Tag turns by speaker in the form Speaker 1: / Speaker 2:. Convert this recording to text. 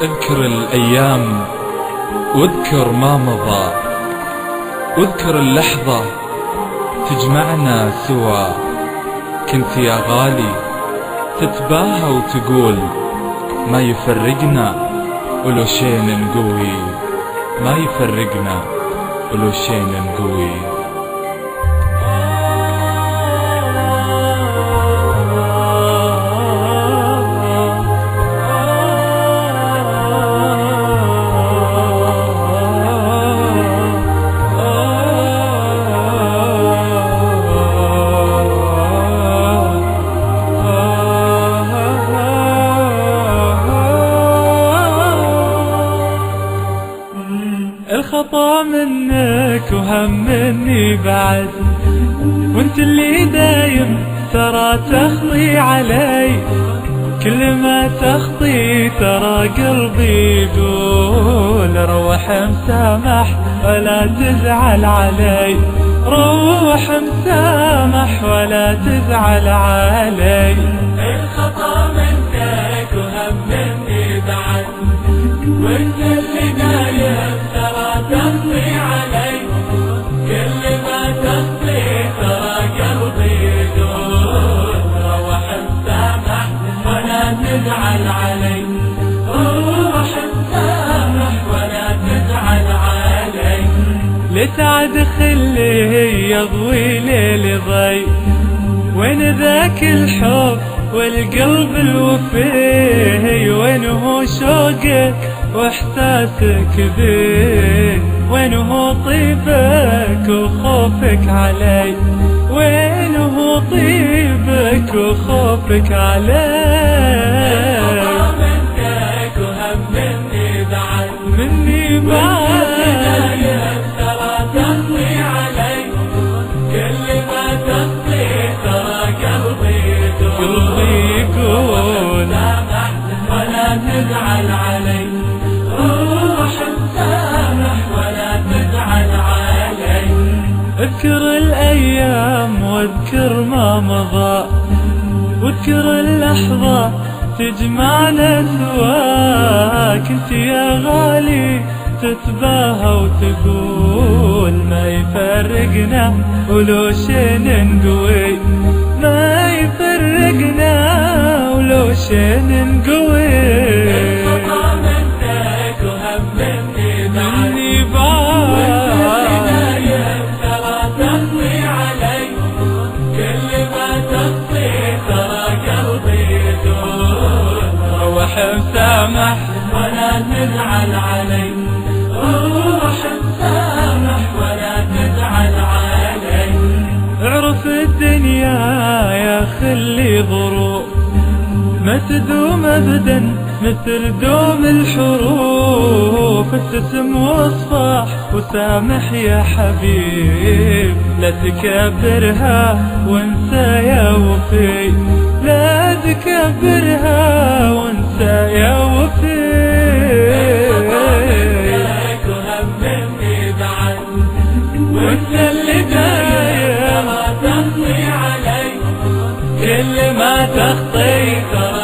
Speaker 1: اذكر الأيام واذكر ما مضى، واذكر اللحظة تجمعنا سوا. كنت يا غالي تتباهى وتقول ما يفرقنا ولو شين نقوي، ما يفرقنا ولو شين نقوي.
Speaker 2: الخطا منك وهم مني بعد، وانت اللي دايم ترى تخطي علي. كل ما تخطي ترى قلبي يقول روح مسامح ولا تزعل علي، روح مسامح ولا تزعل علي. الخطا منك وهم مني بعد، وانت اللي دايم تخطي علي. كل ما تخطي ترى قلبي يقول روح مسامح ولا تزعل علي، روح مسامح ولا تزعل علي. لتعد خلي يضوي ليلي ضي، وين ذاك الحب والقلب الوفي؟ وين هو شوقك واحساسك بيه؟ وين هو طيبك وخوفك علي؟ وين هو طيبك وخوفك علي؟ منك وهم مني بعد، مني بعد ترى تخطي علي. كل ما تخطي ترى قلبي يقول سامح ولا تزعل علي، روح مسامح ولا تزعل علي. اذكر الأيام واذكر ما مضى، واذكر اللحظة تجمعنا سوا. كنت يا غالي تتباهى وتقول ما يفرقنا ولو شين نقوي، ما يفرقنا ولو شين نقوي. الخطا منك وهم مني بعد، ترى تخطي علي. كل ما تخطي ترى قلبي يقول روح مسامح ولا تزعل علي، روح مسامح ولا تزعل علي. اعرف الدنيا يا خلي ظروف ما تدوم ابدا مثل دوم الحروف. ابتسم واصفح وسامح يا حبيب، لا تكبرها وانسى يا وفي، لا تكبرها وانسى يا وفي. وانت اللي دايم تخطي علي. كل ما تخطي ترى